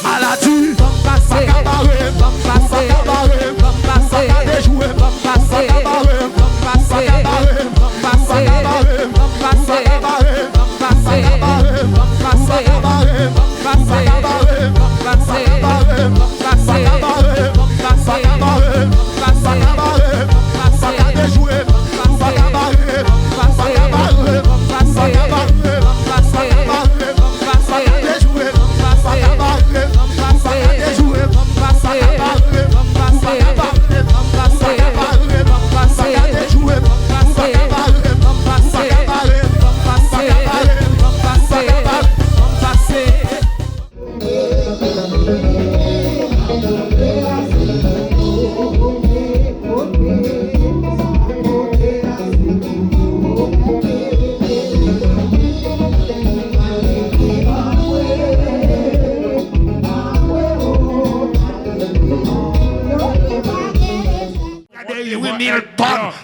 Maladie,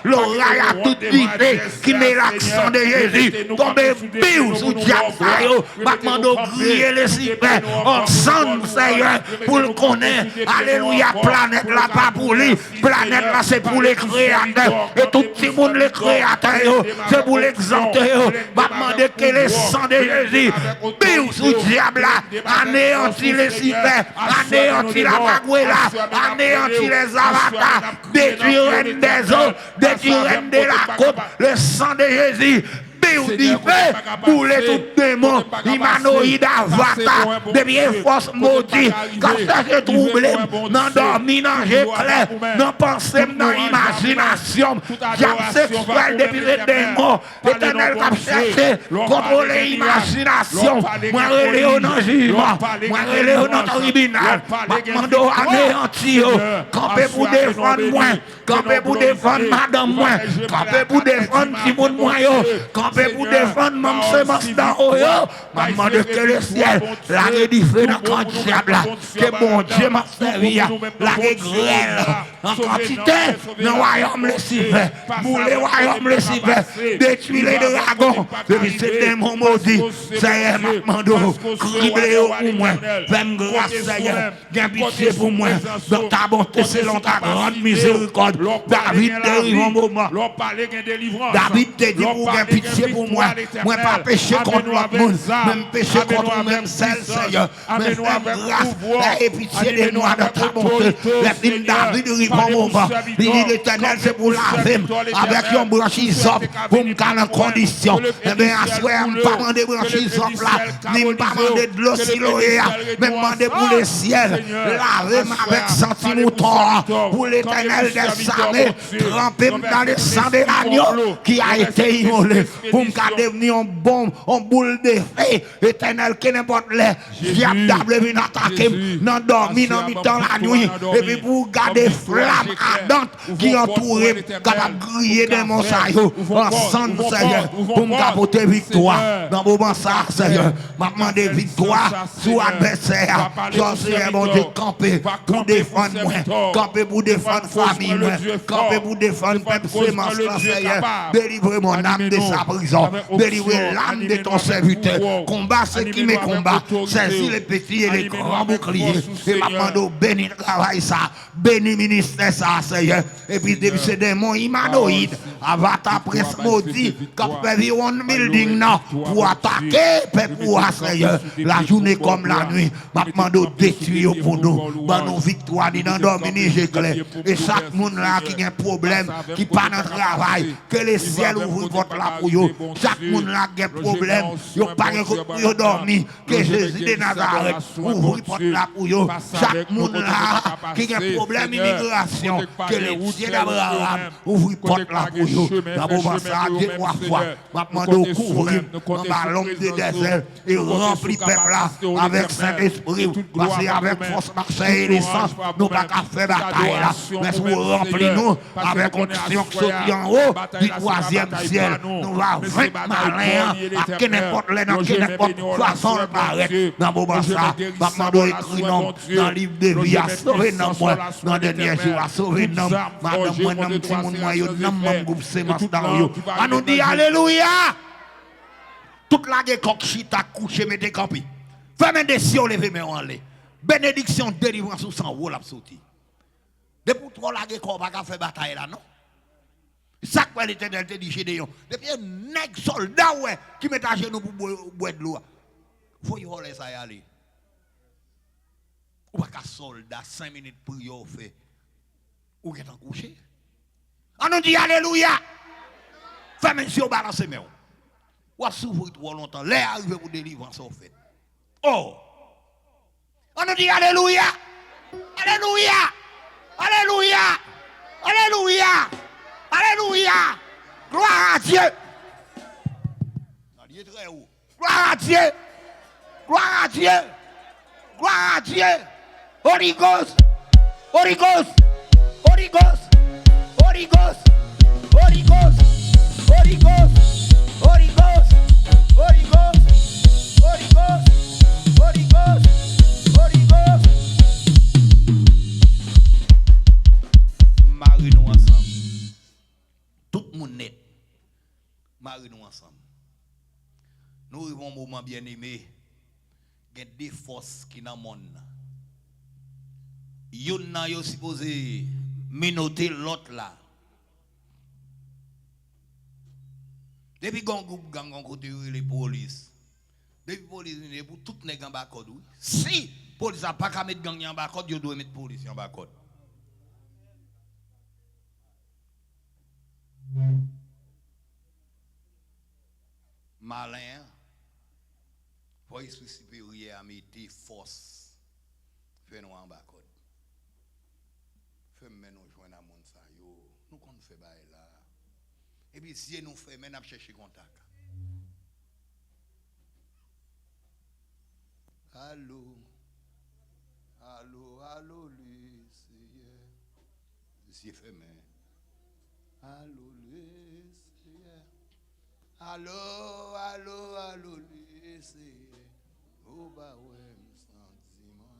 l'oreille a tout vité, qui met l'accent de Jésus, tomber pire sous diable, maintenant de griller les cyprès, ensemble, Seigneur, pour le connaître, alléluia, planète là, pas pour lui, planète là, c'est pour les créateurs, et tout le monde, les créateurs, c'est pour l'exempter, maintenant que le sang de Jésus, pire sous diable là, anéantit les cyprès, anéantit la bagouée là, anéantit les avatars, détruire des eaux, détruire de la côte, le sang de Jésus. Pour les tout démons, humanoïdes, avatar, des vieilles forces maudites, quand ça se trouble, dans dormi, dans j'éclair, dans pensée, dans imagination, diable sexuel depuis les démons, l'éternel qui a cherché, contrôler l'imagination, moi relève dans le jugement, moi relève dans le tribunal, moi demande anéantir, camper pour défendre moi, camper pour défendre madame moi, camper pour défendre Timon moi, pour défendre mon semence dans haut, maman de que le ciel, la rédiffé dans le diable, que mon Dieu m'a servi, la grêle en quantité, dans le royaume le civet, pour le royaume le civet, détruire les dragons, depuis ces démons maudits, Seigneur, maman de criblé pour moi, fais-moi grâce, Seigneur, viens pitié pour moi, dans ta bonté, selon ta grande miséricorde, David dérive un moment, David te dit pour bien pitié pour moi, moi pas péché contre l'autre monde, même péché contre même seul Seigneur, mais fais grâce et pitié de nous dans ta bonté. Les filles David arrivent un moment, il dit l'Éternel c'est pour laver avec un branchissop pour me caler en condition. Eh bien, à ce moment, je ne pas demander branchissop là, ni ne pas demander de l'eau siloéa, mais demander pour le ciel, laver avec senti-mouton, pour l'Éternel des armées, tremper dans le sang de l'agneau qui a été immolé. Pour me devenir un bombe, un boule de feu, éternel, qui n'importe l'air, diable vient attaquer, non dormir, non mi-temps la nuit, et puis pour garder flamme ardente qui entoure, capable de griller des monsayos, ensemble, Seigneur, pour me capoter victoire, dans vos moments ça, Seigneur, m'a demandé victoire sur l'adversaire, j'en serai mon Dieu, camper pour défendre moi, camper pour défendre famille, camper pour défendre peuple sémence, Seigneur, délivrer mon âme de sa prison. Délivrer l'âme de ton serviteur. Combat ce qui me combat. Saisis les petits et les grands boucliers. Et maman, bénis le travail ça. Bénis le ministère ça, Seigneur. Et puis, c'est des démons humanoïdes. Avatar presse maudit. Quand on vit un building, non. Pour attaquer, pour Seigneur. La journée comme la nuit. Maman, détruire pour nous. Dans nos victoires, ni dans nos j'éclaire. Et chaque monde là qui a un problème, qui pas dans le travail, que les ciels ouvrent votre la pour eux. Chaque monde là qui a un problème, il n'y a pas de dormir, que Jésus de Nazareth ouvre porte là pour eux. Chaque monde là qui a un problème d'immigration, que le ciel d'Abraham ouvre porte là pour eux. D'abord, ça a dit trois fois, maintenant de couvrir dans ballon de désert et remplir le peuple là avec Saint-Esprit, parce qu'avec force Marseille et l'essence, nous n'avons pas faire bataille là, mais si vous remplissez nous avec condition qui sont en haut du troisième ciel, nous allons vaincre malin à que n'importe façon le paraître dans vos ça. Maintenant, nous écrivons dans le livre de vie à sauver dans moi, dans le dernier jour à sauver dans madame, moi, dans mon moyen, dans mon groupe sémence dans vous. On nous dit Alléluia. toute la gueule chita couché mettez campi. Fermez des cieux lever mais en l'air. Bénédiction délivrance sous sang ou la sorti. Depuis trop la gueule qu'on va faire bataille là non. Ça quoi l'Éternel te dit Gédéon. Depuis un nègre soldat ouais qui met à genoux pour boire de l'eau. Faut y aller ça y aller. Ou pas qu'un soldat 5 minutes pour y faire. Ou est en couché. On nous dit alléluia. Fais si on balance mais ou s'ouvrir trop longtemps. L'air arrive pour délivrance en fait. Oh. On nous dit alléluia. Alléluia. Alléluia. Alléluia. Alléluia. Gloire à Dieu. Gloire à Dieu. Gloire à Dieu. Gloire à Dieu. Holy Ghost. Holy Ghost. Holy Ghost. Holy Ghost. Holy Ghost. Holy Ghost. Holy Ghost. Holy Ghost. Holy Ghost. Holy Ghost. Holy Ghost. Marie-nous ensemble. Tout le monde net. Marie-nous ensemble. Nous vivons un moment bien aimé. Il y a des forces qui dans le monde. Yon nan yo supposé minoter l'autre là. Depuis qu'on groupe gang on côté les police. Depuis police est pour tout nèg en bas code. Si police a pas qu'à mettre gang en bas code, yo doit mettre police en bas code. Malin. Police supérieur a mis force. Fait nous en bas code. Mais nous joignons à mon ça yo nous qu'on fait bail là et puis si nous fait mais n'a chercher contact. Allô allô allô lui c'est fermé. Allô lui allô allô allô lui c'est oh bah ouais sentiment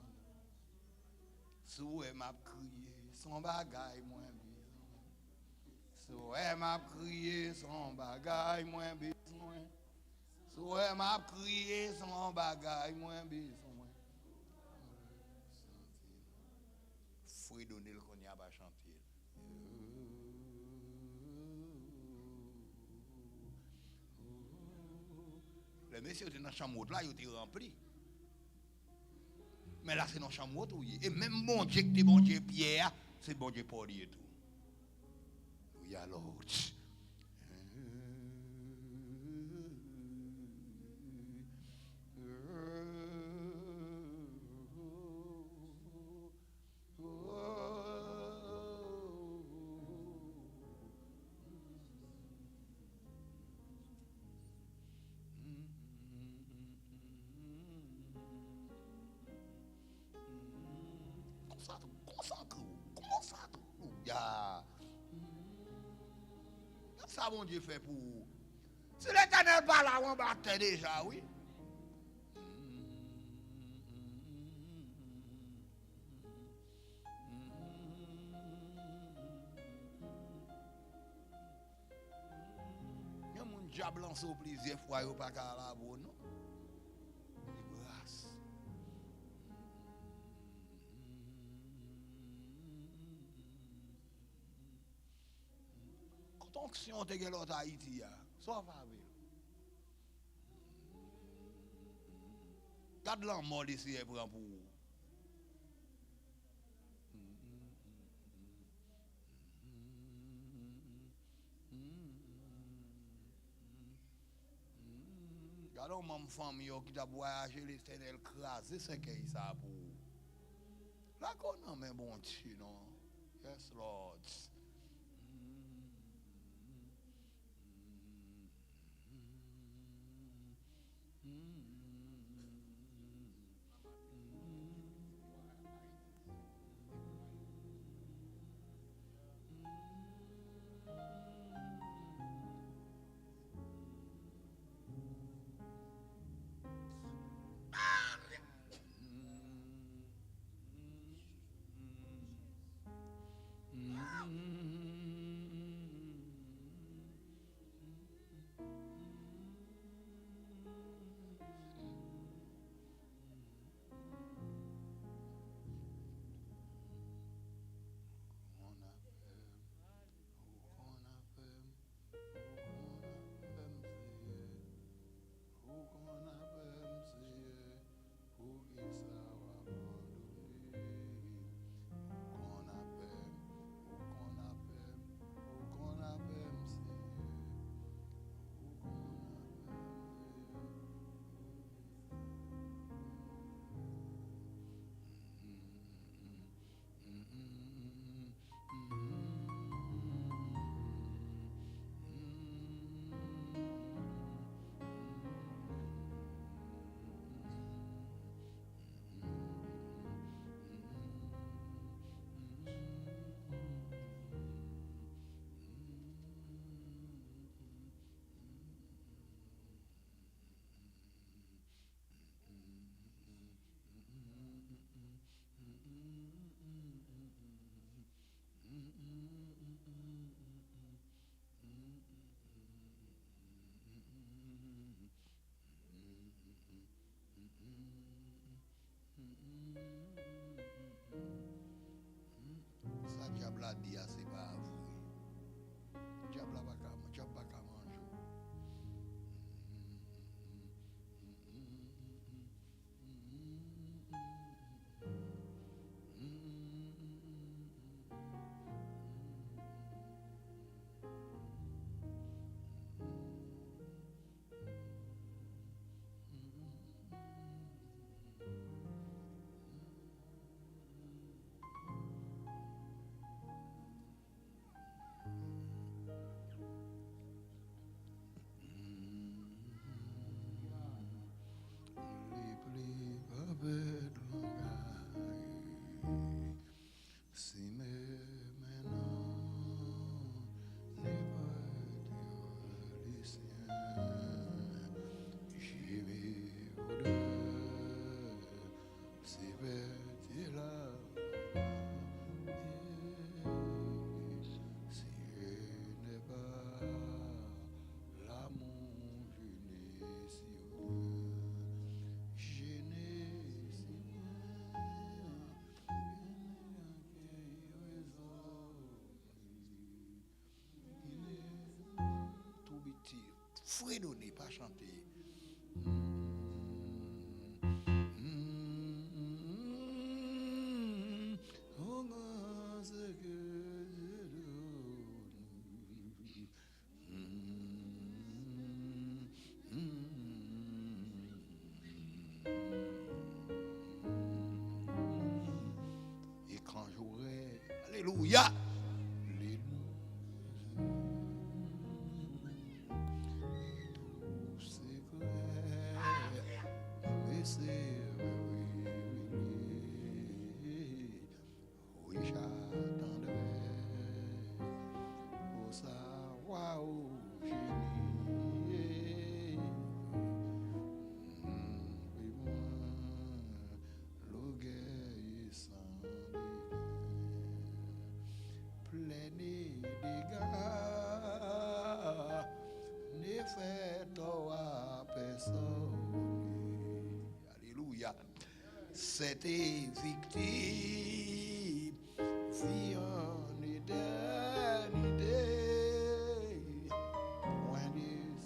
souhait m'a crié son bagay moins besoin. Souhait m'a crié son bagay moins besoin. Souhait m'a crié son bagay moins besoin. Faut donner le qu'on y a pas chanter. Le monsieur était dans la chambre là, il était rempli. Mais là c'est dans la chambre et même bon Dieu qui est bon Dieu Pierre. C'est bon Dieu pour lui et tout. Oui, alors. Ça, mon Dieu fait pour vous. Si l'Éternel parle là, on va déjà, oui. Il y a mon diable lancé plusieurs fois, il n'y a pas qu'à la bonne, non? Grâce. Si on te gèle à Haïti, ça va avec. Garde l'amour ici et prend pour vous. Gardons ma famille qui a voyagé l'Éternel crasé, c'est que ça pour vous. Là qu'on a mais bon Dieu, non? Yes, Lord. a dit, c'est pas avoué. Diable pas qu'à manger. Fredonner, pas chanter. Et quand j'aurai, alléluia. Alléluia. C'était victime, vie en éternité, point d'espérance.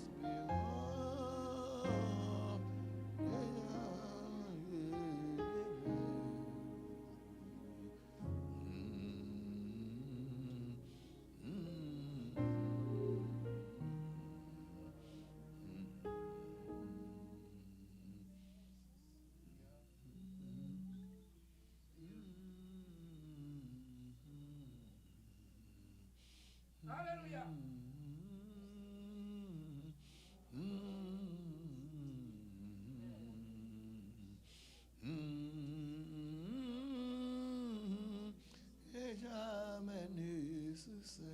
Et jamais nécessaire.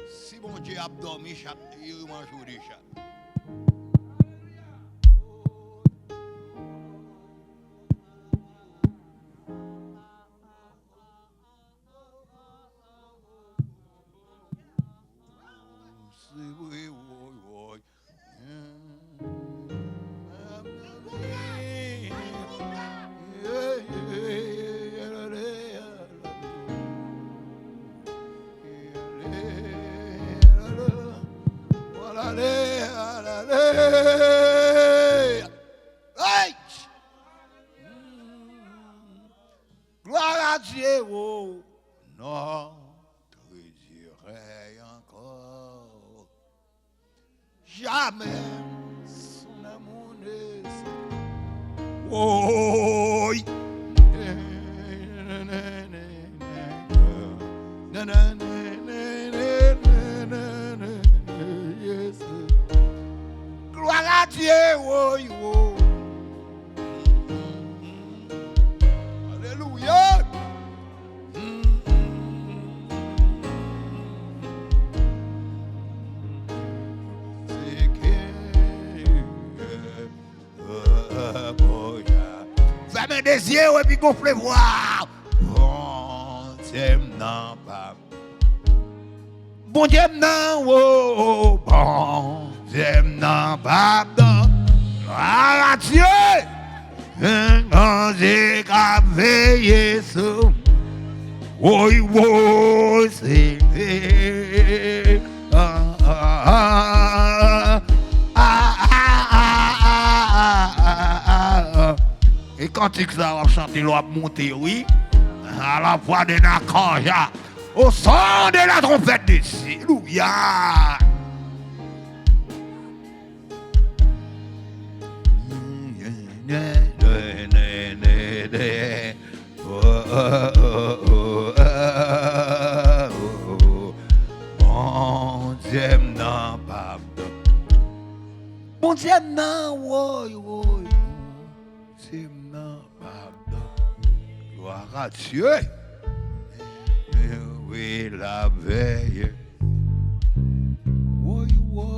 Si bon Dieu a dormi, il mange déjà. Amen. Son amour ne oh, yes. Gloire à Dieu, oh, oh. Alléluia. Fermez des yeux et puis gonflez voir. Bon Dieu non pas. Bon Dieu non, oh, bon Dieu non pas. Gloire à Dieu. Bon Dieu qui a veillé sur. Oui, oui, c'est. Et quand tu vas chanter, l'on va monter, oui, à la voix de Nakanja, au son de la trompette de Alléluia. Bon Dieu, non, pardon. Bon Dieu, non, oui, oui. Dieu, non, pardon. Gloire à Dieu. Oui, la veille. Oui, oui.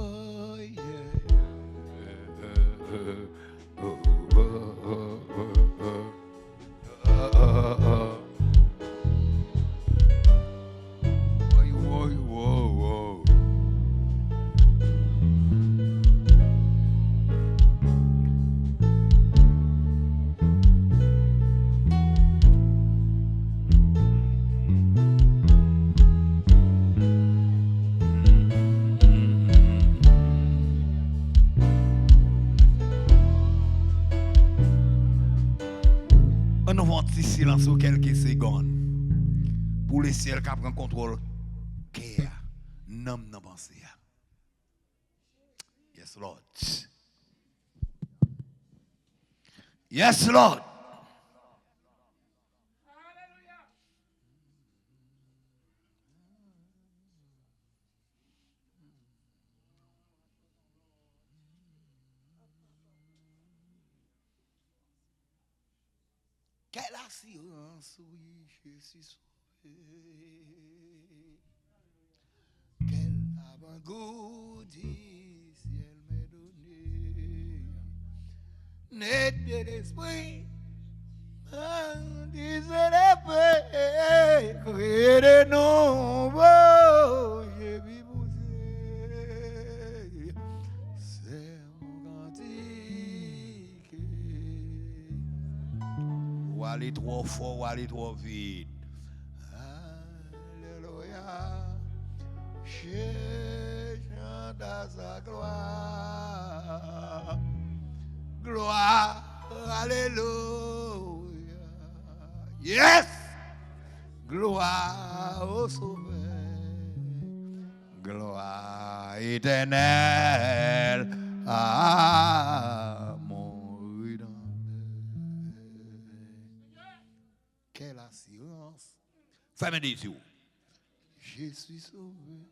On va un petit silence ou quelques secondes pour le ciel qui prend contrôle. Cœur, nom non pensée. Yes, Lord. Yes, Lord. Quelle assurance, oui, je suis sauvé. Quel avant-goût du ciel m'est donné. Net de l'esprit, disait les paix, créé de nouveau, j'ai vivousé. C'est mon cantique. Ou aller trop fort, ou aller trop vite. Alléluia. Je chante à sa gloire. Gloire, alléluia. Yes! Gloire au Sauveur. Gloire éternelle à mon Rédempteur. Quelle assurance. Fermez les yeux. Je suis sauvé.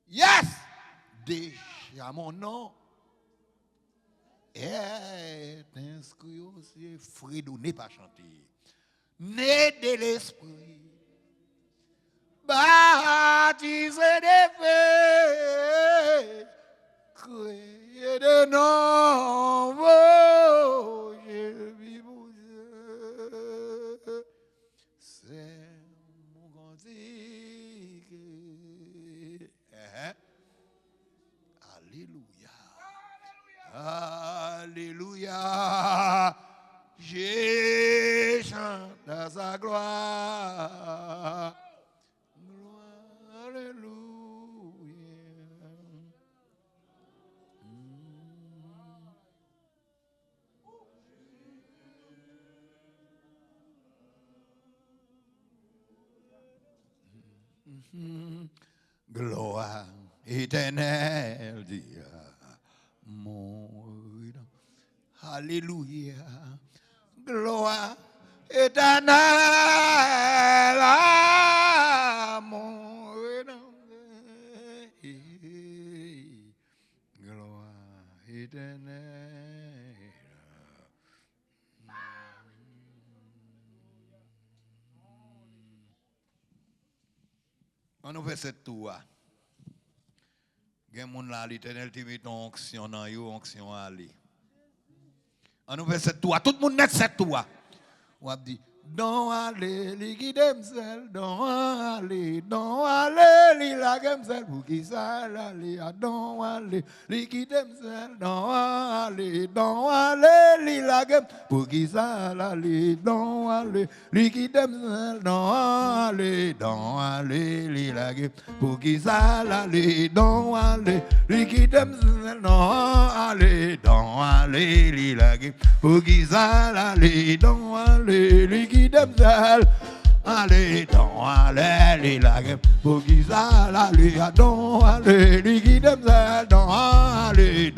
Yes! Déjà mon nom est inscrit aussi. Fridou n'est pas chanté. Né de l'esprit. Baptisé des feux. Créé de nouveau. Je vis pour Dieu. C'est mon cantique. Alléluia. Alléluia. Je chante à sa gloire. Gloire, alléluia. Gloire éternelle, Dieu. mon Alléluia. Gloire éternelle à mon gloire éternelle. On nous fait cette tour. Il y a des gens là, l'Éternel te met ton onction dans yo, onction à aller. On nous fait cette tour. Tout le monde net cette tour. On a dit, don't aller, liquide himself, don't aller, la himself, pour qui ça aller, don't aller, liquide himself, don't aller, la himself, pour qui ça aller, don't aller, liquide himself, don't aller, la himself, pour qui ça aller, don't aller, liquide himself, don't aller, la himself, pour qui ça aller, don't aller, liquide themselves. Allez, don't allez, la gueule, pour qu'ils allez, don't allez, liquide themselves, don't allez,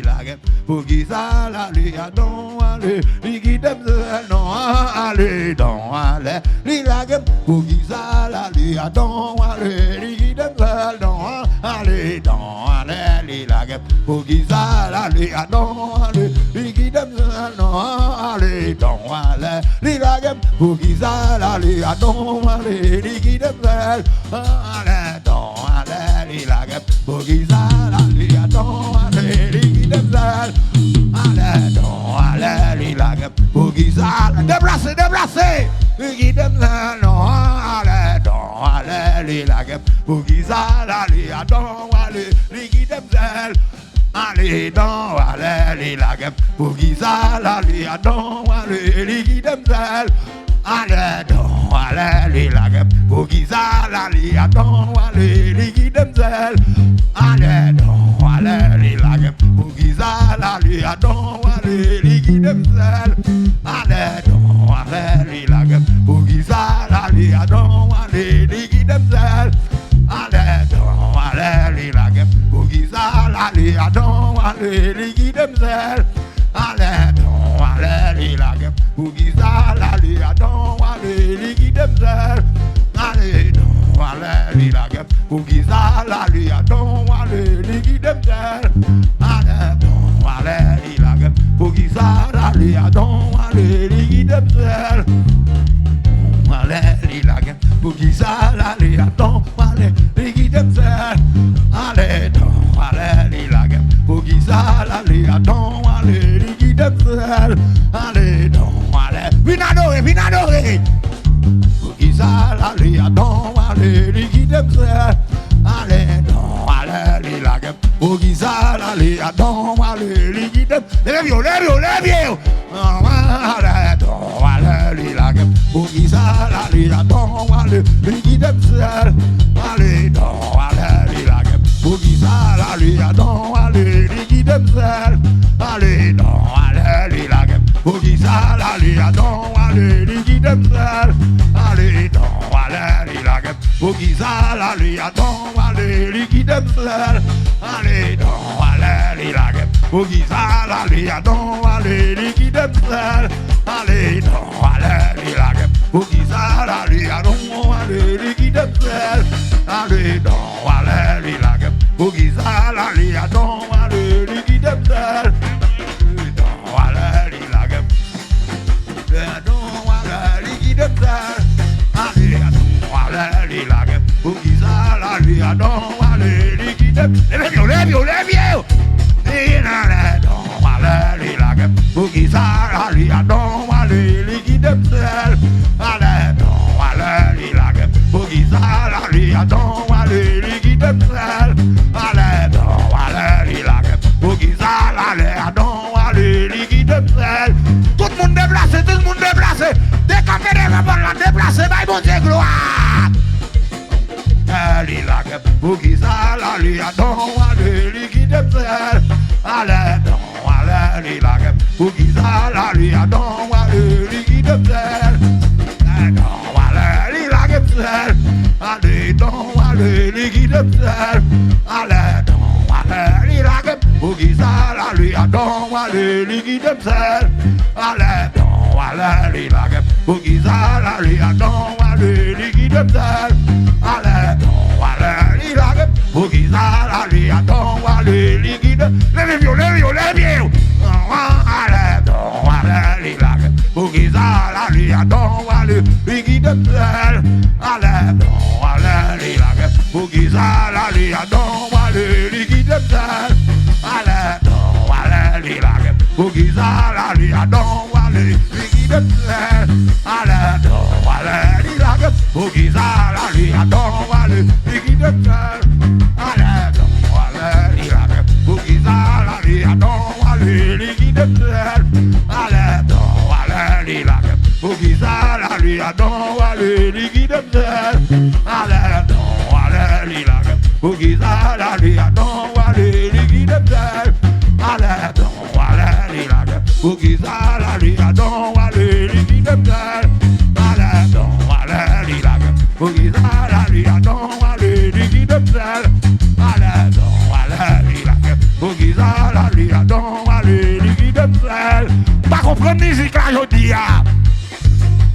la gueule, pour qu'ils allez, don't allez, liquide themselves, don't allez, la gueule, pour qu'ils allez, don't allez, liquide themselves, don't allez, la gueule, pour qu'ils allez, don't allez, liquide themselves, don't allez, la gueule, pour qu'ils allez, don't allez, liquide themselves, allez, la gueule, pour qu'ils allez, don't allez, liquide themselves, allez, la gueule, pour qu'ils allez, déplacer, liquide themselves, non, allez, la gueule, pour qu'ils allez, don't allez, liquide themselves. Allez, don't allez, la gueule, pour qu'ils allez, don't allez, liquide themselves. Allez, don't allez, la gueule, pour qu'ils allez, don't allez, liquide themselves. Allez, don't allez, la gueule, pour qu'ils allez, don't allez, liquide themselves. Allez, don't allez, la gueule, pour qu'ils allez, don't allez, liquide themselves. Allez, don't allez, la gueule, pour qu'ils allez, don't allez, liquide themselves. Allez, don't allez, la gueule, pour qu'ils allez, don't allez, liquide themselves. Allez, don't allez, la gueule, pour qu'ils allez, don't allez, liquide themselves. Allez, don't allez, la gueule, pour qu'ils allez, don't allez, liquide themselves. Allez, la gueule, pour qu'ils allez, don't allez, liquide themselves. Allez, don't allez, la gueule, pour qu'ils allez, don't allez, liquide themselves. Allez, don't allez, viens adorer, pour qu'ils allez, don't allez, liquide themselves. Allez, don't allez, la gueule, pour qu'ils allez, don't allez, liquide themselves. Lève-vous, allez, don't allez, la gueule, pour qu'ils allez, don't allez, liquide themselves. Allez, don't allez, la gueule, pour qu'ils allez, don't allez, liquide themselves. Allez, don't allez, la gueule, pour qu'ils allez, don't allez, liquide themselves. Allez, don't allez, la gueule, pour qu'ils allez, don't allez, liquide themselves. Allez, don't allez, la gueule, pour qu'ils allez, don't allez, liquide themselves. Allez, don't allez, la gueule, pour qu'ils allez, don't allez, liquide themselves. Allez, don't allez, la gueule, pour qu'ils allez, don't allez, liquide themselves. Don't allez, la gueule, don't allez, liquide themselves. Allez, don't allez, la gueule, pour qu'ils allez, don't allez, liquide themselves. Lève-vous. Don't allez, la gueule, pour qu'ils allez, don't allez, liquide themselves. Allez, don't allez, la gueule, pour qu'ils allez, don't allez, liquide themselves. Allez, don't allez, la gueule, pour qu'ils allez, don't allez, liquide themselves. Tout le monde déplacé. Décapé des rabans là, déplacé, bye bon Dieu, gloire. Allez, la gueule, pour qu'ils allez, don't allez, liquide themselves. Allez, don't allez, la gueule, pour qu'ils allez, don't allez, liquide themselves. Don't allez, la gueule, allez, don't allez, liquide themselves. Allez, don't allez, la gueule, pour qui ça la lui a don aller liquide seul allez don aller la pour qui ça la lui a don aller liquide seul allez don aller la pour qui ça la lui a don aller liquide les vieux allez don aller la pour qui ça la lui a don aller liquide seul allez don aller la pour qui ça la lui a don aller liquide seul allez don aller la pour qui ça la lui a don aller liquide seul allez don aller la pour qui ça la lui a don aller liquide seul allez don aller la pour qui ça la lui a don aller liquide seul allez don aller la pour qui ça la lui a don aller liquide seul allez don aller la pour qui ça la lui a don aller liquide seul allez don aller la pour qui ça la lui a don aller liquide seul allez don aller la pour qui ça la lui a don aller liquide seul allez don aller la pour qui ça la lui a don aller liquide seul pas comprendre musique là je dis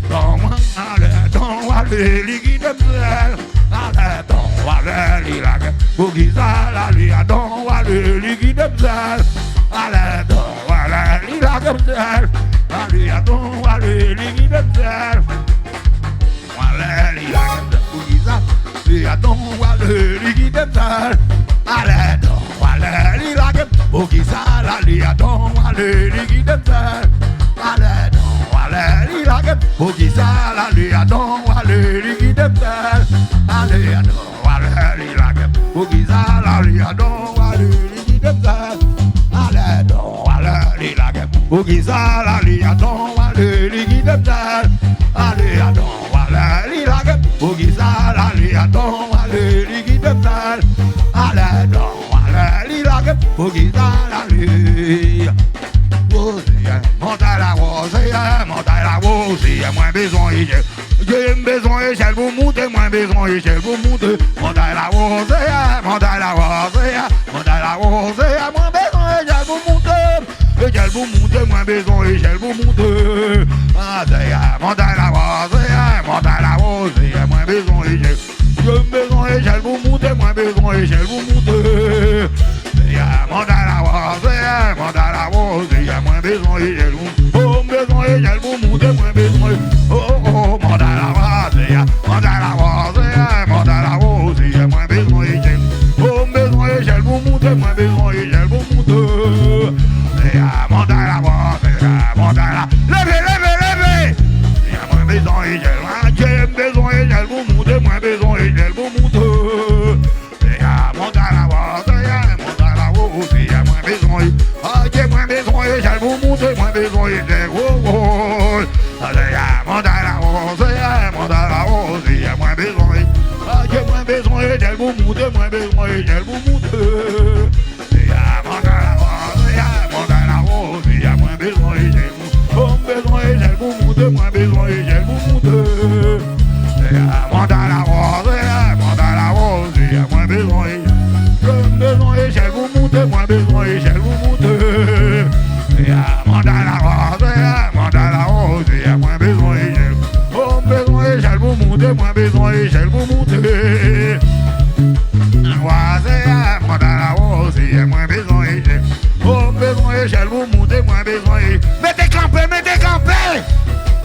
don aller liquide seul allez don aller la pour qui ça la lui a don aller liquide seul allez don aller la seul lui a don aller liquide seul allez la pour qui ça lui a don aller liquide seul allez don aller la pour qui ça la lui a don aller liquide seul allez don aller la pour qui ça la lui a don aller liquide seul allez don aller la pour qui ça la lui a don aller liquide seul allez don aller la pour qui ça la lui a don aller liquide seul allez don aller la pour qui ça la lui a don aller liquide seul allez don aller la pour qui ça la lui monte la rose, moins besoin j'ai besoin échelle pour monter, moins besoin échelle pour monter. Monte la rose, monte la rose, monte la rose, moins besoin échelle pour monter. Échelle pour monter, moins besoin échelle pour monter. Monte la rose, moins besoin échelle. J'ai besoin échelle pour monter, moins besoin échelle pour monter. Monte la rose, moins besoin échelle pour monter. Besoin échelle pour monter, moins besoin. Oh, monte la rose, monte la rose, moins besoin échelle. Oh, besoin échelle pour monter, moins besoin échelle pour monter. Monte la rose, monte la. Levez. Moins besoin échelle, j'ai besoin échelle pour monter, moins besoin échelle pour monter. Monte la rose, moins besoin. J'ai moins besoin échelle pour monter, moins besoin échelle. Oh, monte la rose, moins besoin. J'ai moins besoin échelle pour monter, moins besoin échelle pour monter. Monte la rose, moins besoin échelle. Oh, besoin échelle pour monter, moins besoin échelle pour monter. Monte la rose, moins besoin échelle. Besoin échelle pour monter, moins besoin échelle pour monter. Monte la rose, moins besoin échelle. Oh, besoin échelle pour monter, moins besoin échelle pour monter. Monte la rose, moins besoin échelle. Oh, besoin échelle pour monter, moins besoin échelle. Mettez campé.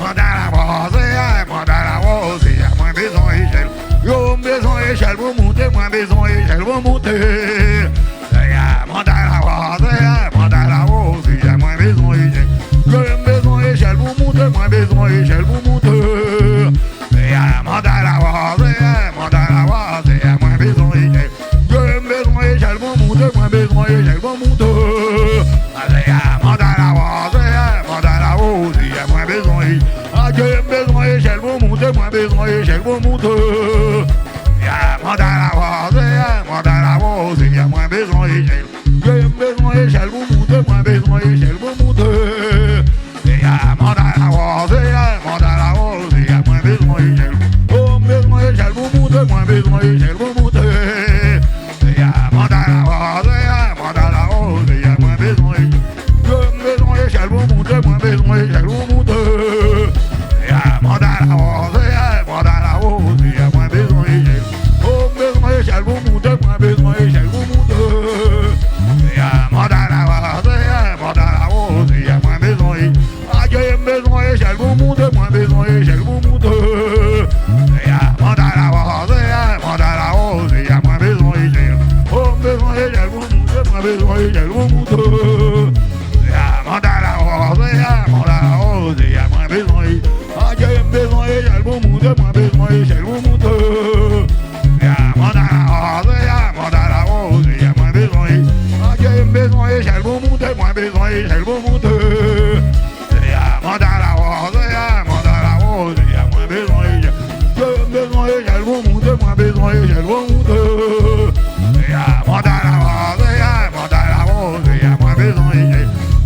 Monte la rose, moins besoin échelle. Yo, besoin échelle pour monter, moins besoin échelle pour monter. Monte la rose, moins besoin échelle. Yo, besoin échelle pour monter, moins besoin échelle pour monter. Monte la rose, moins besoin échelle. Yo, besoin échelle pour monter, moins besoin échelle pour monter. Monte la rose, moins besoin échelle. J'ai besoin échelle pour monter, moins besoin échelle pour monter. Monte la rose, moins besoin échelle. J'ai besoin échelle pour monter, moins besoin échelle pour monter. Monte la rose, moins besoin échelle. Oh, besoin échelle pour monter, moins besoin échelle pour monter. Monte la rose, besoin, j'ai le monte. Y'a mandat la rose, y'a mandat la rose, y'a moins besoin. Ah, j'ai besoin, j'ai le monte, moins besoin, j'ai le monte. Y'a mandat la rose, y'a mandat la rose, y'a moins besoin. Ah, j'ai besoin, j'ai le monte, moins besoin, j'ai le monte. Y'a mandat la rose, y'a mandat la rose, y'a moins besoin. J'ai besoin, j'ai le monte, moins besoin, j'ai le monte. Y'a mandat la rose, y'a mandat la rose, y'a moins besoin.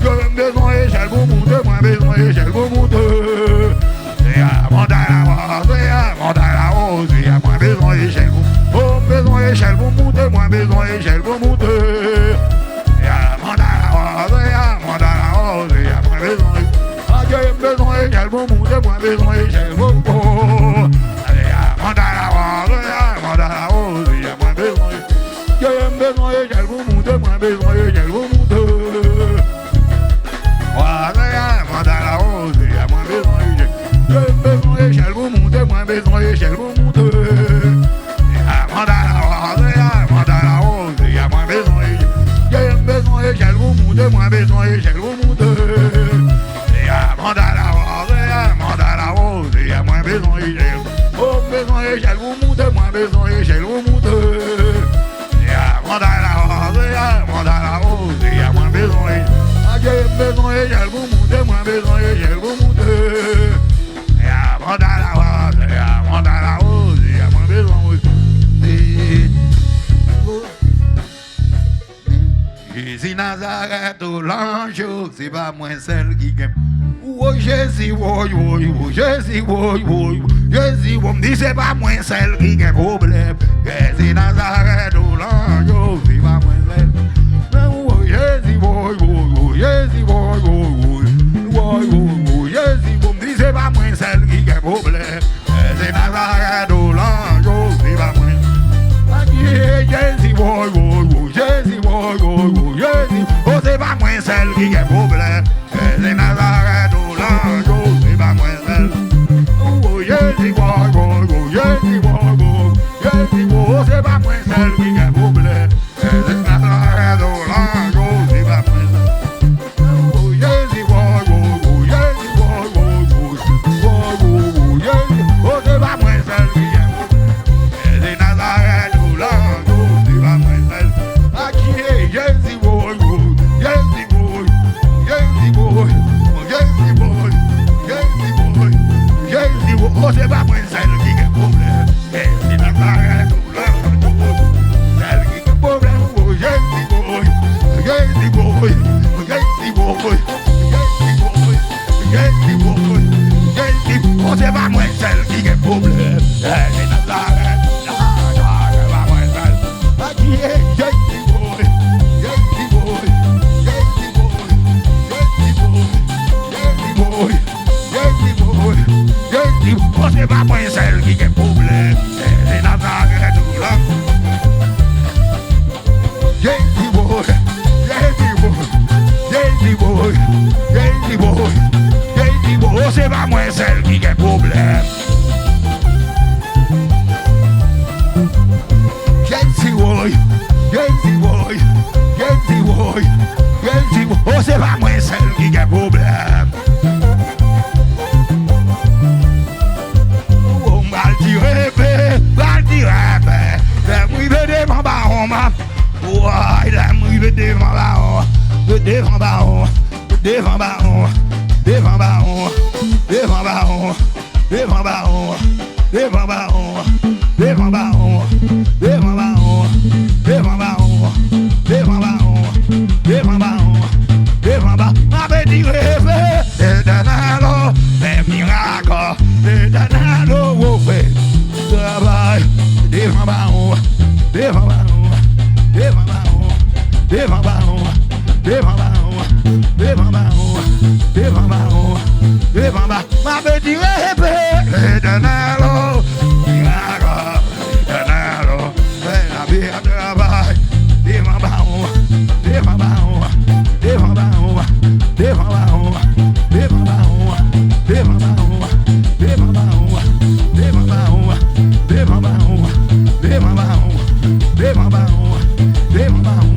J'ai besoin, j'ai le monte, moins besoin, j'ai le monte. Y'a mandat la rose, y'a mandat la rose, y'a moins besoin, j'ai le besoin, j'ai le monte, moins besoin, j'ai le monte. Y'a mandat la rose, y'a mandat la rose, y'a moins besoin. Ah, j'ai besoin, j'ai le monte, moins besoin, j'ai le monte. Y'a mandat la rose, y'a mandat la rose, y'a moins besoin. J'ai besoin, j'ai le monte, moins besoin, j'ai le monte. Voilà, y'a mandat la rose, y'a moins besoin. J'ai besoin, j'ai le monte, moins besoin, j'ai le monte. Y'a mandat la rose, y'a mandat la rose, y'a moins besoin. J'ai besoin, j'ai le monte, moins besoin, j'ai le monte. Y'a mandat la rose, y'a mandat la rose, y'a moins besoin. Oh, besoin, j'ai le monte, moins besoin, j'ai le monte. Y'a mandat la rose, y'a mandat la rose, y'a moins besoin. Ah, j'ai besoin, j'ai le monte, moins besoin, j'ai le monte. Y'a mandat la rose, y'a mandat la rose, y'a moins besoin. Jésus Nazareth, l'ange, c'est pas moi celle qui gagne. Oh Jésus, oh, oh, oh, Jésus, oh, oh, Jésus, on me dit c'est pas moi celle qui a problème. Jésus Nazareth, l'ange, c'est pas moi celle. Oh Jésus, oh, oh, oh, Jésus, oh, oh, oh, oh, oh, Jésus, on me dit c'est pas moi celle qui a problème. Jésus Nazareth, l'ange, c'est pas moi. Jésus, oh, oh, oh, Jésus, oh, oh, oh, Jésus, oh, c'est pas moi celle qui a problème. Jésus Nazareth, l'ange, c'est pas moi celle. Oh, Jésus, oh, oh, oh, Jésus, oh, oh, Jésus, oh, c'est pas moi celle qui a problème. Jésus Nazareth, l'ange, c'est pas moi celle. Oh, Jésus, oh, oh, oh, Jésus, oh, oh, oh, oh, oh, Jésus, oh, c'est pas moi celle qui a problème. Jésus Nazareth, l'ange, c'est pas moi celle. Ah, qui est Jésus, oh, oh, Jésus, oh, Jésus, oh, Jésus, oh, Jésus, oh, Jésus, oh, c'est pas moi celle qui a problème. Jésus Nazareth, l'ange, celle qui a problème. Oh, Jésus, oh, Jésus, oh, Jésus, oh, Jésus, oh, Jésus, oh, c'est pas moi celle qui a problème. Jésus Nazareth, c'est pas moi celle. Ah, qui est Jésus, oh, Jésus, oh, Jésus, oh, Jésus, oh, Jésus, oh, Jésus, oh, Jésus, oh, c'est pas moi celle qui a problème. Jésus Nazareth, Jésus, oh, Jésus, oh, Jésus, oh, Jésus, oh, Jésus, oh, c'est pas moi celle qui a problème. Jésus, oh, Jésus, oh, Jésus, oh, Jésus, oh, c'est pas moi celle qui a problème. Oh, mal tiré, devant baron, oh, il a mouillé devant baron, devant baron, devant baron, devant baron, devant baron, devant baron, devant baron, devant baron, devant baron, devant baron, devant baron, devant baron, devant baron, m'avait dit rêver, c'est danalo, c'est miracle, c'est danalo, oh frère, travail, devant baron, devant baron, devant baron, devant baron, devant baron, devant baron, devant baron, devant baron, m'avait dit rêver, c'est danalo, miracle, c'est danalo, c'est la vie à travail, devant baron, devant baron, devant baron, devant baron, devant baron, devant baron, devant baron, devant baron, devant baron, devant baron, devant baron, devant baron,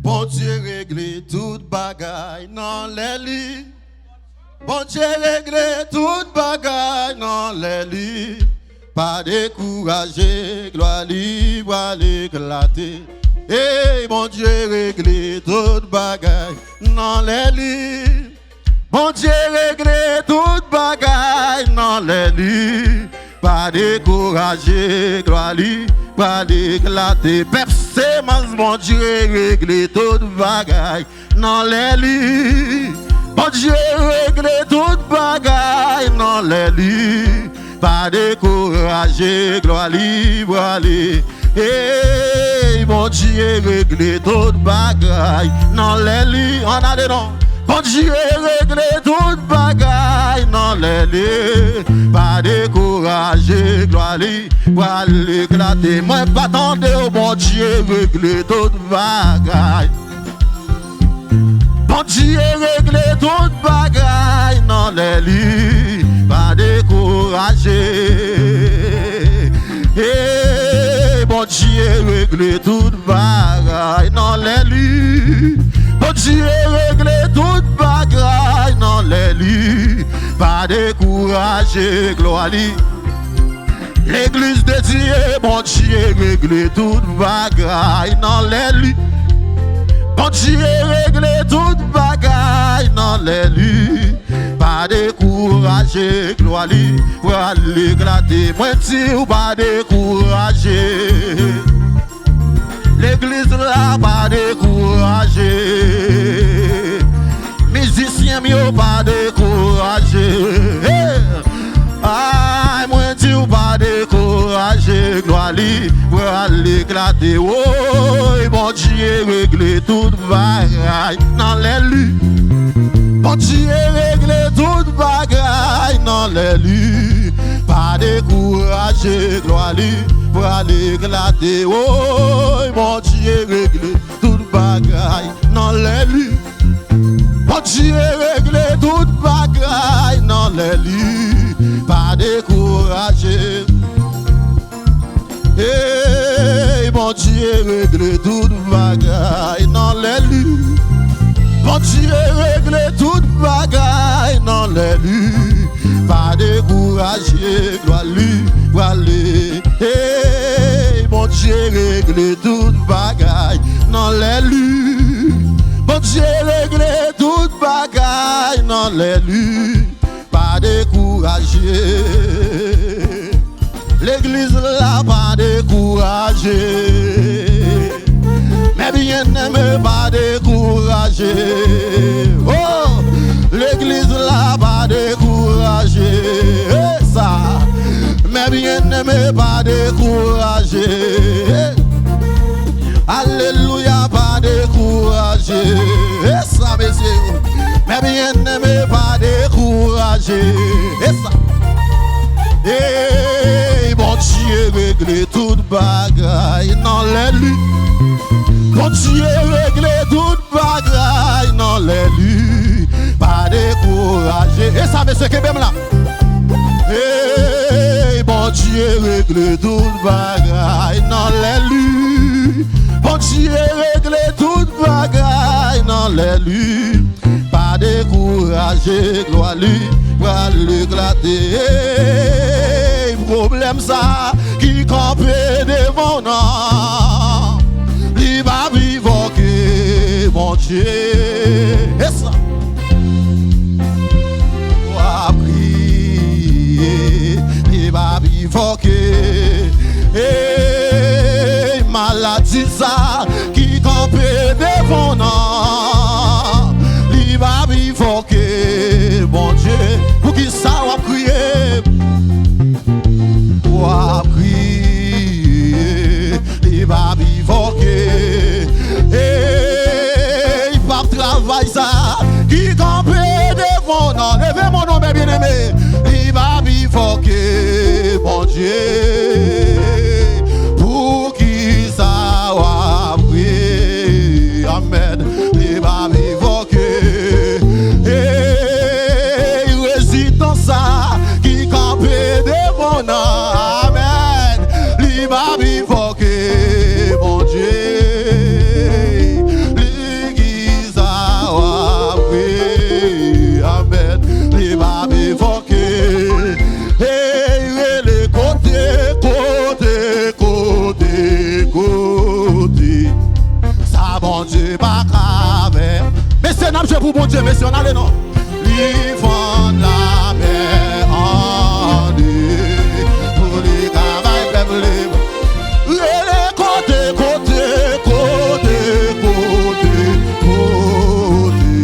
Bon Dieu réglé toute bagaille dans les lits. Bon Dieu réglé toute bagaille dans les lits. Pas décourager, gloire libre à l'éclater. Hey, bon Dieu réglé toute bagaille dans les lits. Bon Dieu réglé toute bagaille dans les lits. Pas décourager, gloire libre à l'éclater. Persémence, mon Dieu réglé toute bagaille dans les lits. Bon Dieu réglé toute bagaille dans les lits. Pas décourager, gloire libre à l'éclater. Hey, mon Dieu réglé toute bagaille dans les lits. On a des noms. Bon Dieu réglé toute bagaille dans les lits. Pas décourager, gloire libre à l'éclater. Moi pas attendre au bon Dieu réglé toute bagaille. Bon Dieu réglé toute bagaille dans les lits. Pas décourager. Hey, bon Dieu réglé toute bagaille dans les lits. Bon Dieu réglé toute bagaille dans les lits. Pas décourager, gloire. L'église de Dieu, bon Dieu réglé toute bagaille dans les lits. Bon Dieu réglé toute bagaille dans les lits. Pas décourager, gloire pour aller éclater. Moi dis pas décourager. L'église là pas décourager. Musiciens mieux pas décourager. Hey! Ah, moi dis pas décourager. Gloire pour aller éclater. Oh, bon Dieu réglé toute bagaille dans les lits. Bon Dieu réglé toute bagaille dans les lits. Pas décourager, gloire pour aller éclater. Oh, bon Dieu réglé toute bagaille dans les lits. Bon Dieu réglé toute bagaille dans les lits. Pas décourager. Hey, bon Dieu réglé toute bagaille dans les lits. Bon Dieu réglé toute bagaille dans les lits. Pas décourager, gloire pour aller. Hey, bon Dieu réglé toute bagaille dans les lits. Bon Dieu réglé toute bagaille dans les lits. Pas décourager. L'église là pas décourager. Mais bien aimé pas décourager. Oh, l'église là pas décourager. Et ça, mais bien aimé pas décourager. Alléluia pas décourager. Et ça, messieurs, mais bien aimé pas décourager. Et ça. Hey, bon Dieu réglé toute bagaille dans les lits. Bon Dieu réglé toute bagaille dans les lits. Pas décourager. Et ça, monsieur Kebem là. Hey, bon Dieu réglé toute bagaille dans les lits. Bon Dieu réglé toute bagaille dans les lits. Pas décourager, gloire pour l'éclater. Hey, problème ça qui campe devant nous. Il va vivre que mon Dieu. Et ça. Va prier. Il va vivre que. Et maladie ça qui campe devant nous. Il va vivre que mon Dieu. Pour qui ça va crier. Va prier. Il va vivre que. Et il va travailler ça qui campe devant nous. Levez mon nom bien aimé. Il va vivre que mon Dieu. Pour qui ça va prier. Amen. Il va vivre que. Et il résiste dans ça qui campe devant nous. Amen. Il va vivre que mon Dieu. L'église va prier. Amen. Il va vivre que. Et les côtés, côté. Ça bon Dieu pas grave. Mais c'est un objet pour bon Dieu, mais si on a le nom. Livre la mer en deux. Pour les travail peuple libre. Les côtés.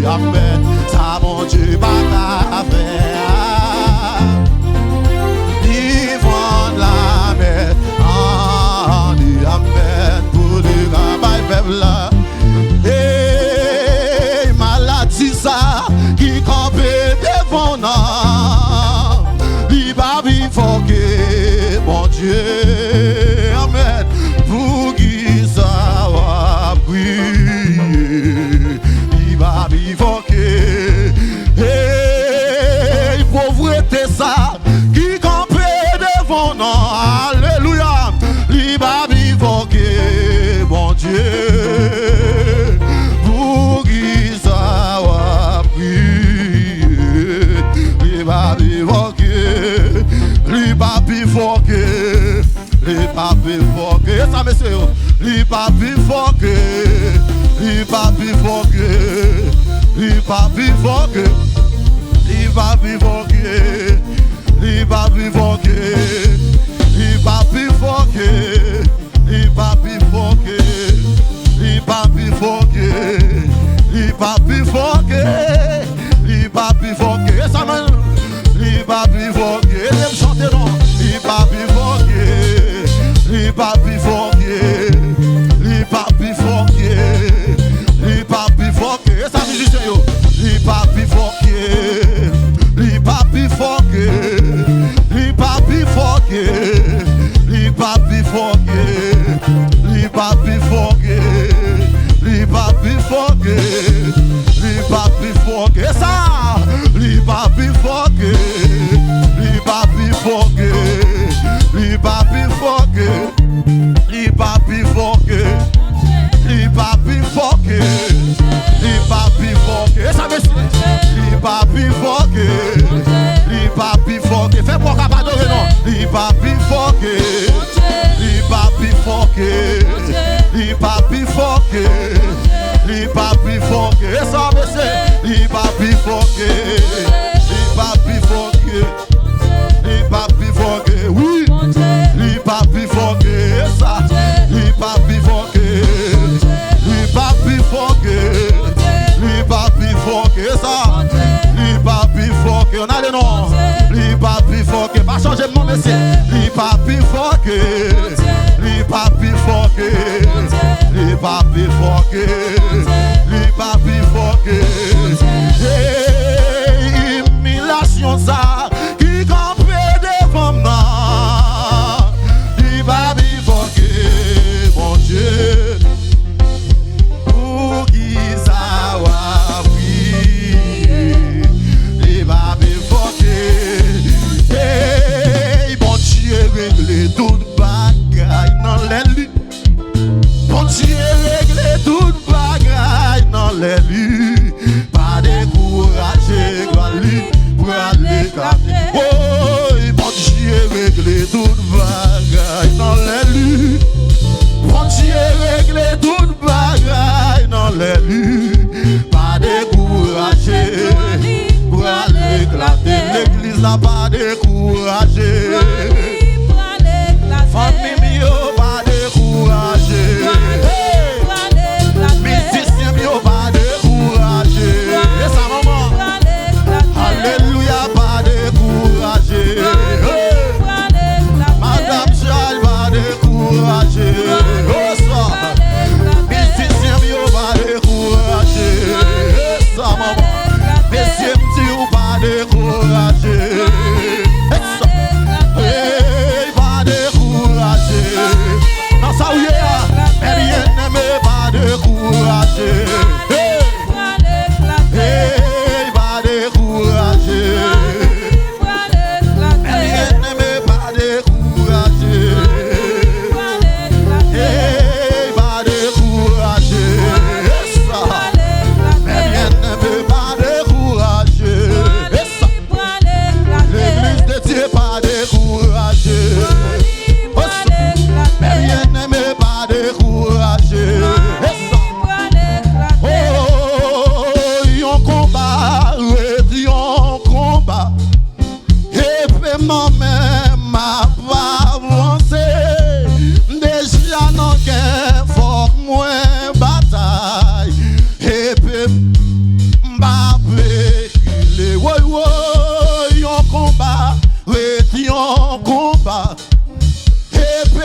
Amen. Ça bon Dieu pas grave. Là. Et maladie ça qui campe devant nous. Il va vivre que mon Dieu. Amen. Pour qui ça va prier. Il va vivre que. Et pauvreté ça qui campe devant nous. Alléluia. Il va vivre que mon Dieu. Pour qui ça va prier. Il va vivre que. Il va vivre que. Il va vivre que. Et ça monsieur. Il va vivre que. Il va vivre que. Il va vivre que. Il va vivre que. Il va vivre que. Il va vivre que. Il va vivre que. Il va vivre que. Il va vivre que. Il va vivre que. Et ça man. Il va vivre que. Et les chanter non. Il va vivre que. Il va vivre que. Il va vivre que. Il va vivre que. Et ça musicien yo. Il va vivre que. Il va vivre que. Il va vivre que. Il va vivre que. Il va vivre que. Il va vivre que. Il va vivre que. Et ça. Il va vivre que. Il va vivre que. Il va vivre que. Il va vivre que. Il va vivre que. Il va vivre que. Et ça me suit. Il va vivre que. Il va vivre que. Fais pour capable de non. Il va vivre que. Il va vivre que. Il va vivre que. Il va vivre que. Et ça me suit. Il va vivre que. Il va vivre que. Il va vivre que. Oui. Il va vivre que. Et ça. Il va vivre que. Il va vivre que. Il va vivre que. Et ça. Il va vivre que. On a le nom. Il va vivre que. Pas changer mon monsieur. Il va vivre que. Il va vivre que. Il va vivre que. Il va vivre que. Humiliation ça qui campe devant moi. Il va vivre que mon Dieu. Pour qui ça va prier. Il va vivre que. Hey, bon Dieu réglé toute bagaille dans les lits. Bon Dieu réglé toute bagaille dans les lits. Pas décourager grand lit pour aller garder. Oh, bon Dieu réglé toute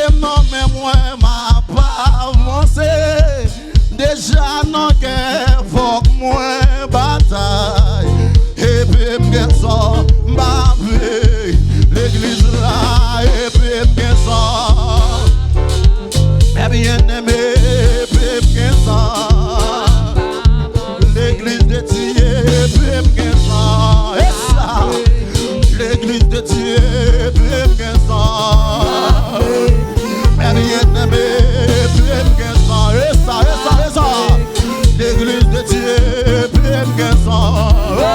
puis non, mais moi, m'a pas avancé. Déjà, non, qu'elle faut que moi bataille. Et puis, m'en sort, m'a vu l'église là. Et puis, m'en sort, mais bien aimé. Et puis, m'en sort, l'église de Dieu. Et puis, m'en sort, et ça, l'église de Dieu. Et puis, m'en sort, mais bien aimé. Et puis, m'en sort, et ça, et ça, et ça, l'église de Dieu. Et puis, m'en sort.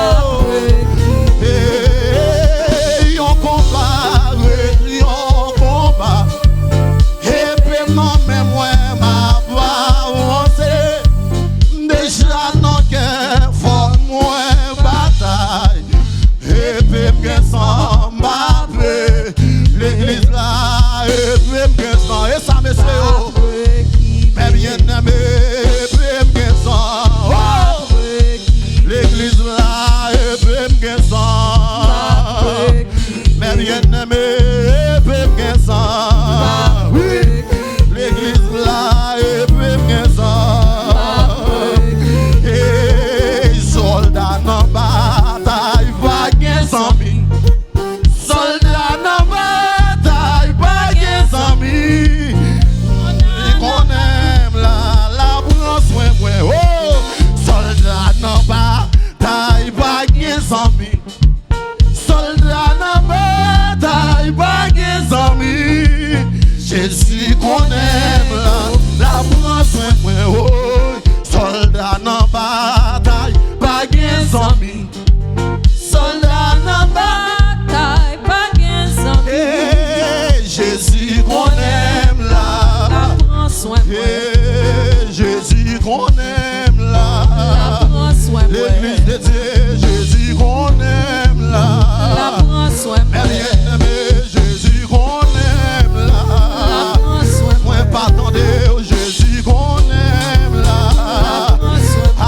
L'église là, et puis et ça me mais bien aimé, et puis l'église là, et puis mais bien aimé, et puis oui, l'église là, et puis et soldat dans bataille, va gagner sans vie. Soldat dans bataille, pas de amis. Qu'on aime la prend soin, oh. Soldat dans bataille, pas de amis. Soldat dans bataille, pas de amis. Jésus qu'on aime la prend soin, oh. Soldat dans bataille, pas de amis. Soldat dans bataille. Jésus qu'on aime là, prends soin de moi. Jésus qu'on aime là, prends soin de moi. l'église de Dieu, Jésus qu'on aime là, prends soin de moi. bien-aimé, Jésus qu'on aime là, prends soin de moi. moi pas attendez, Jésus qu'on aime là,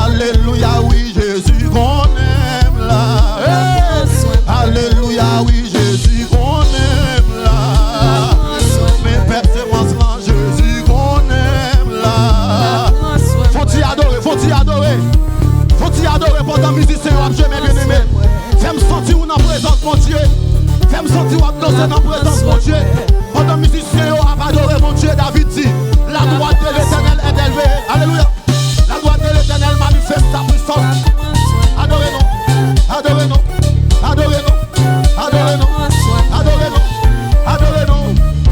alléluia, oui, Jésus qu'on aime là, alléluia, oui, Jésus qu'on aime là. Mais persévérance là, Jésus qu'on aime là. Faut-il adorer, faut-il adorer. Faut-il adorer pour ta musicien ou jouer mes bien-aimés. Fais-moi sentir où dans la présence mon Dieu. Fais-moi sentir où danser dans la présence mon Dieu. Pendant musicien ou adorer mon Dieu, David dit, la droite de l'Éternel est élevée. Alléluia. La droite de l'Éternel manifeste sa puissance. Adorez-nous, adorez-nous, adorez-nous, adorez-nous, adorez-nous, adorez-nous,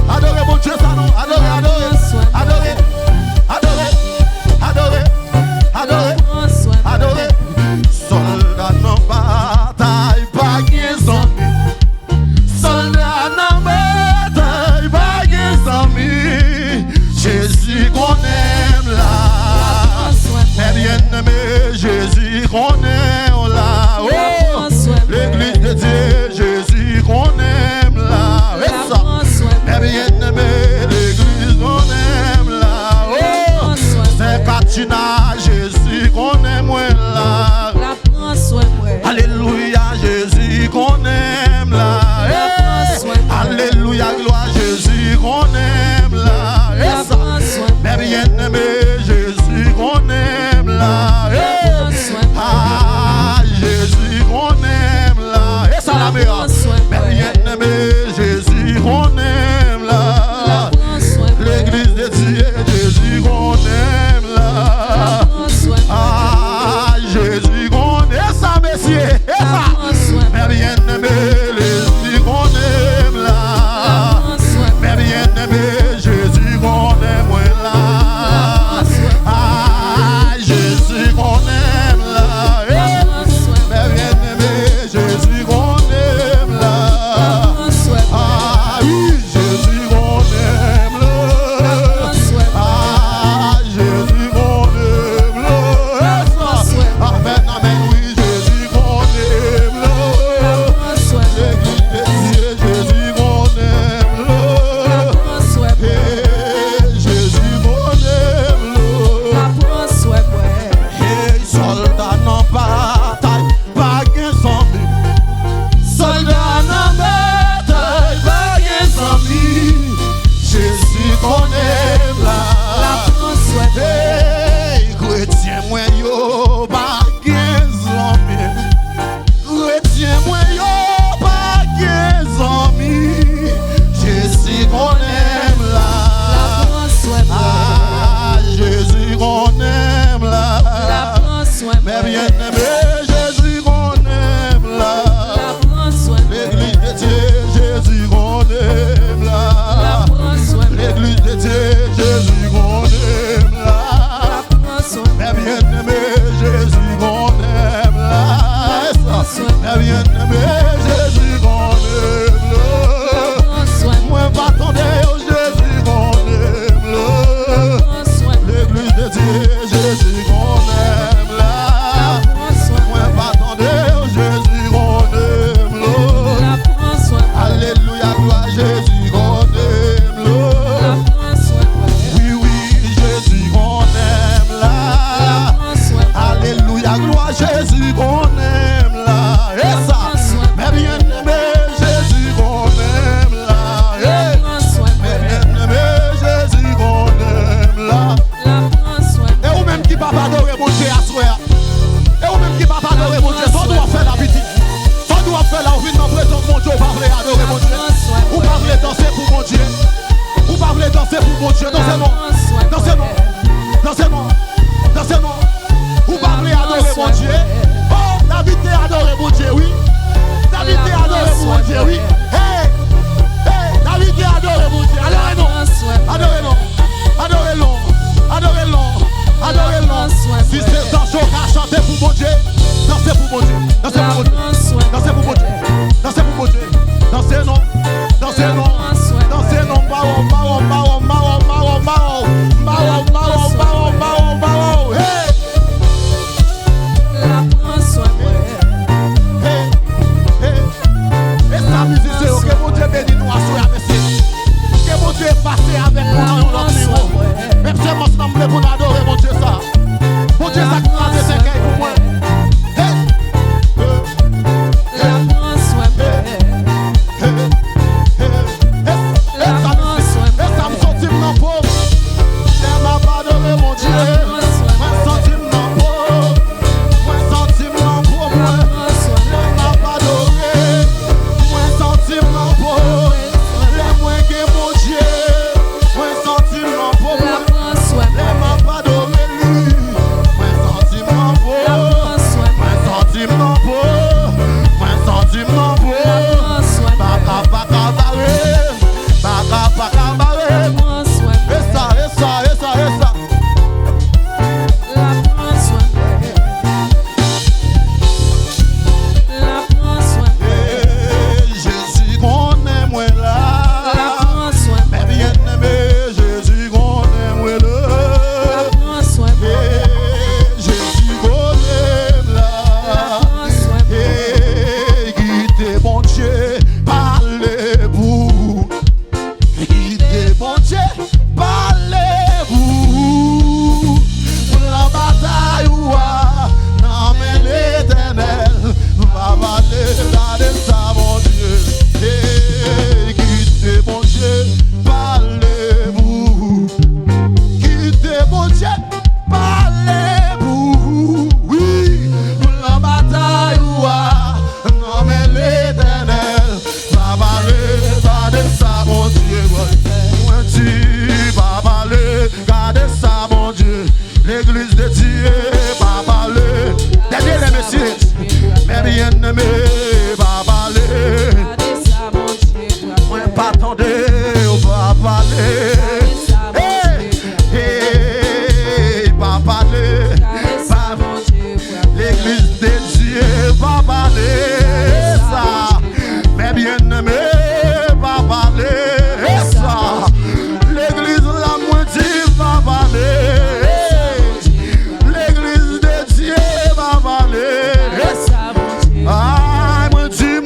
adorez mon Dieu, ça non, adorez, adorez, adorez, adorez, adorez, adorez, adorez. Soldat non bataille, pas de amis. Soldat non bataille, pas de amis. Jésus qu'on aime là, mais bien aimé, Jésus qu'on aime là. Oh, l'église de Dieu, Jésus qu'on aime là. Et ça, mais bien aimé, l'église qu'on aime là. Oh, c'est Katina, Jésus qu'on aime là. Alléluia, Jésus qu'on aime là. Alléluia, gloire, Jésus qu'on aime là. Et ça, mais bien aimé, Jésus qu'on aime là. Ah, Jésus qu'on aime là. Et ça la meilleure. Mais bien aimé, Jésus qu'on aime là. L'église de Dieu, Jésus qu'on aime là. Ah, Jésus qu'on aime ça, messieurs. Et ça. Mais bien aimé, Jésus qu'on aime là. Mais bien aimé, dansez pour Dieu. Dansez pour Dieu. Dansez pour Dieu. Dansez non. Dansez non. Dansez non. Mao, mao, mao, mao, mao, mao. Mao, mao, mao, mao, mao. Hey. Et ça, musique, c'est que mon Dieu bénit nous à soi, merci. Que mon Dieu est passé avec nous dans notre niveau. Même si on s'ensemble pour adorer mon Dieu ça. Mon Dieu ça qui a des séquelles pour moi. Et ça me sentit mon pauvre. Elle m'a pas donné mon Dieu. Moi sentis mon pauvre. Moi sentis mon pauvre. Elle m'a pas donné. Moi sentis mon pauvre. Les moins que mon Dieu. Moi sentis mon pauvre. Elle m'a pas donné lui. Moi sentis mon pauvre. Moi sentis mon pauvre. Moi sentis mon pauvre. Baka baka baré. Baka baka baré. Et ça, et ça, et ça, et ça. Jésus qu'on aime moi là. Mais bien aimé, Jésus qu'on aime moi là. Jésus qu'on aime là. Guidez bon Dieu, parlez-vous. Guidez bon Dieu, parlez-vous. La bataille non mais l'Éternel va valer de ça mon Dieu. Guidez bon Dieu, parlez-vous. Guidez bon Dieu, parlez-vous. Oui, la bataille non mais l'Éternel va valer de ça mon Dieu. Moi tu vas valer, gardez ça mon Dieu. L'église de Dieu va valer. Dernier les messieurs, mais bien aimé va valer. Moi pas attendre, va valer. Hey, va valer. L'église de Dieu va valer ça. Mais bien aimé va valer ça. L'église la moitié va valer. L'église de Dieu va valer. Ah, moi dis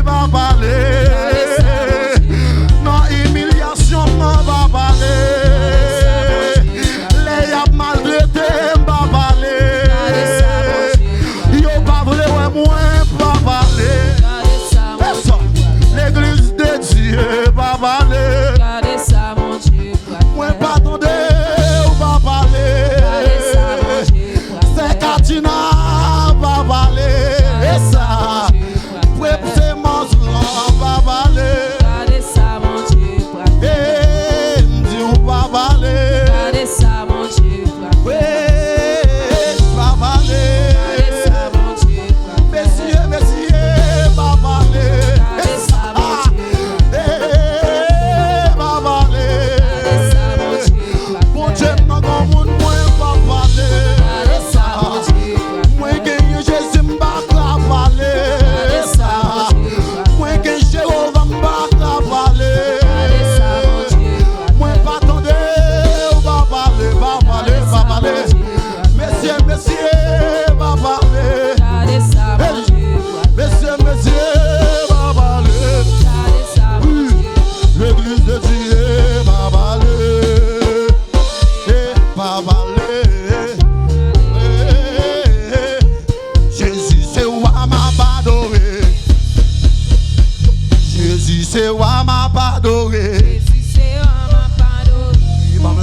va valer. Non, humiliation va valer. Les y a maltraité va valer. Yo pas voulu moi va valer. L'église de Dieu va valer. Moi pas attendre va valer. C'est Katina va valer. Et ça, ouais c'est Monslan va valer. Et Dieu va valer. Ouais, va valer. Messieurs, messieurs, va valer. Va valer. Bon Dieu, non, non, mon moi va valer. Moi, gagne Jésus, m'a valer. Moi, gagne Jéhovah, m'a valer. Moi, pas attendre, va valer, va valer, va valer. Messieurs, messieurs, va valer. Messieurs, messieurs, va valer. L'église de Dieu va valer. Va valer. Jésus c'est moi m'a adoré. Jésus c'est moi m'a adoré.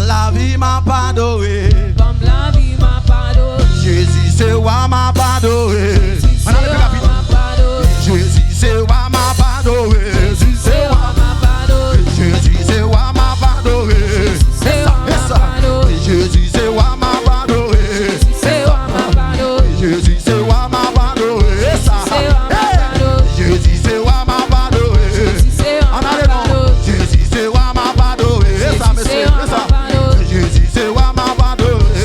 La vie m'a adoré. Jésus c'est moi m'a adoré. Jésus c'est moi m'a adoré. Jésus c'est moi m'a adoré. Jésus c'est moi m'a adoré. Jésus c'est moi m'a adoré. Jésus c'est moi m'a adoré. Jésus c'est moi m'a adoré. En allant, Jésus c'est moi m'a adoré. Ça me c'est ça. Jésus c'est moi m'a adoré.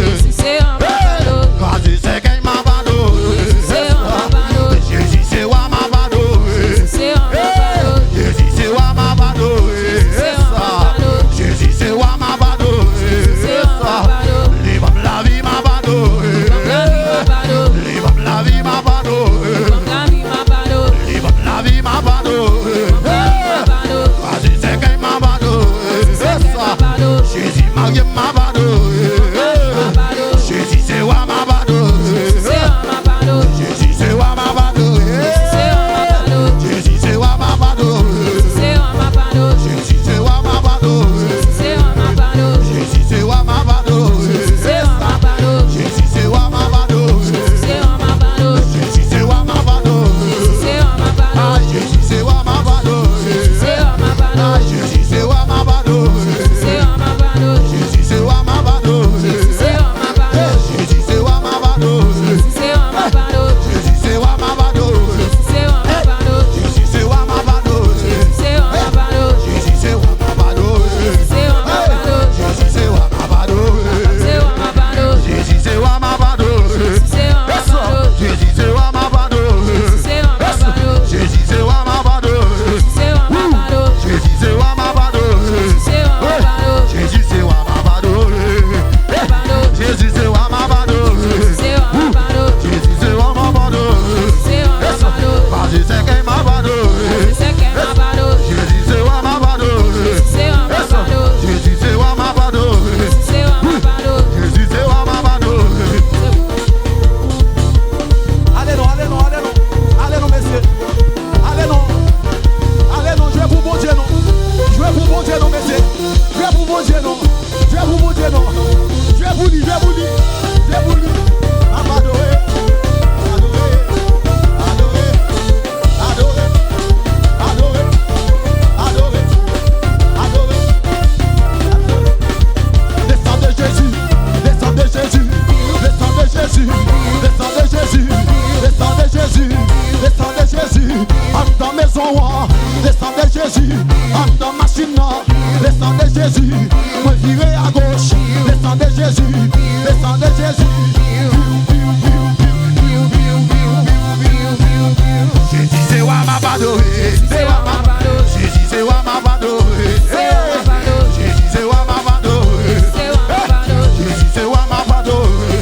Quand c'est qu'il m'a adoré. Jésus, moi virer à gauche. Le sang de Jésus, le sang de Jésus. Jésus c'est wa ma badoré, c'est wa ma badoré. Jésus c'est wa ma badoré, Jésus c'est wa ma badoré. Jésus c'est wa ma badoré,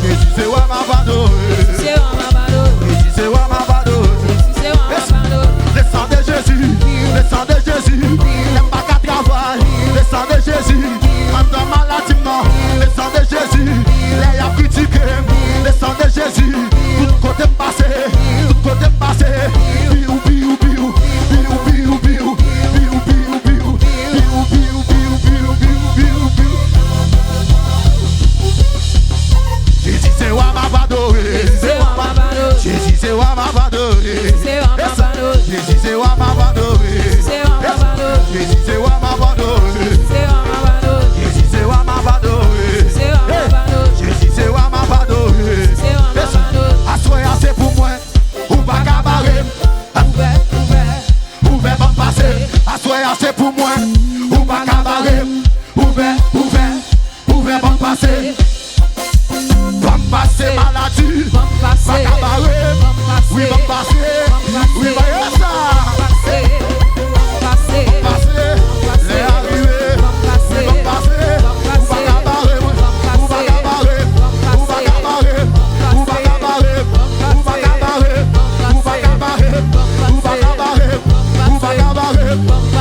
Jésus c'est wa ma badoré. Jésus c'est wa ma badoré. Le sang de Jésus, le sang de Jésus. N'aime pas qu'à travail, le sang de Jésus. Même dans maladie non, le sang de Jésus. Les a critiqué, le sang de Jésus. Tout côté passé, tout côté passé. Biou biou biou, biou biou biou, biou biou biou, biou biou biou, biou biou biou. Jésus c'est wa ma badoré, Jésus c'est wa ma badoré, Jésus c'est wa ma badoré, Jésus c'est wa ma badoré, Jésus c'est wa ma badoré, Jésus c'est wa ma badoré. Assoya c'est pour moi, ou pas cabaret, ouvert bon passé. Assoya c'est pour moi, ou pas cabaret, ouvert bon passé. Bon passé maladie, pas cabaret, oui bon passé, oui bah ça. Les arrivés, oui bon passé, ou pas cabaret, ou pas cabaret, ou pas cabaret, ou pas cabaret, ou pas cabaret, ou pas cabaret, ou pas cabaret, ou pas cabaret, ou pas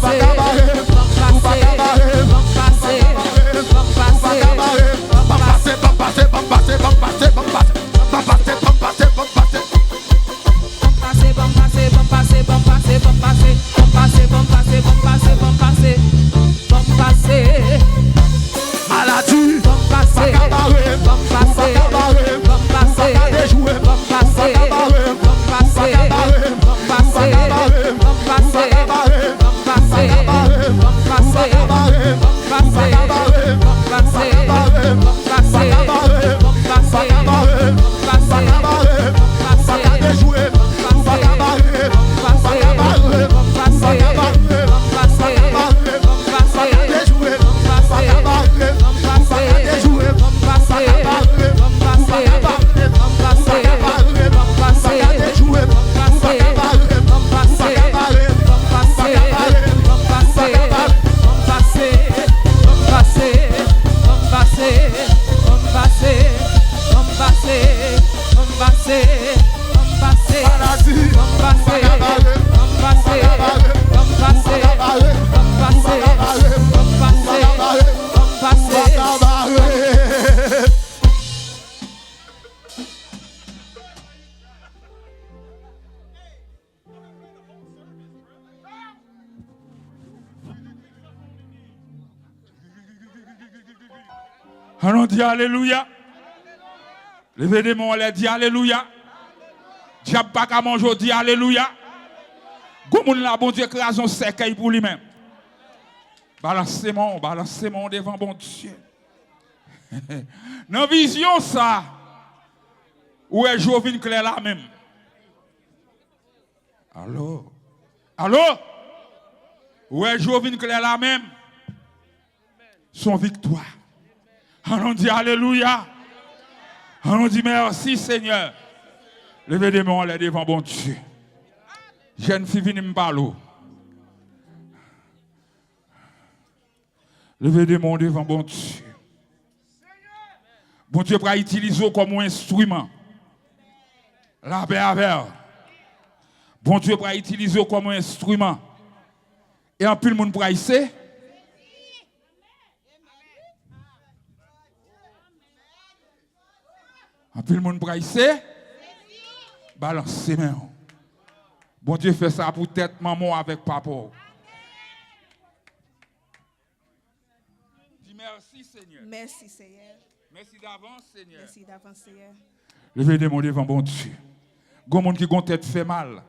cabaret, ou pas cabaret, ou pas On dit alléluia. Levez des mains, on dit alléluia. Diable pas qu'à manger, dit alléluia. Gomoun la bon Dieu écrase un cercueil pour lui-même. Balancez-moi devant bon Dieu. Dans la vision ça, où est Jovin Claire là même? Allô? Où est Jovin Claire là même? Son victoire. On dit alléluia. On dit merci Seigneur. Levez des mains devant bon Dieu. Jeune fille vient me parler. Levez des mains devant bon Dieu. Bon Dieu va utiliser comme un instrument. La paix avec. Bon Dieu va utiliser comme un instrument. Et en plus le monde va essayer. En plus le monde va essayer. Balancez main. Bon Dieu fait ça pour tête maman avec papa. Dis merci Seigneur. Merci Seigneur. Merci d'avance Seigneur. Merci d'avance Seigneur. Levez des mains devant bon Dieu. Gon monde qui gon tête fait mal.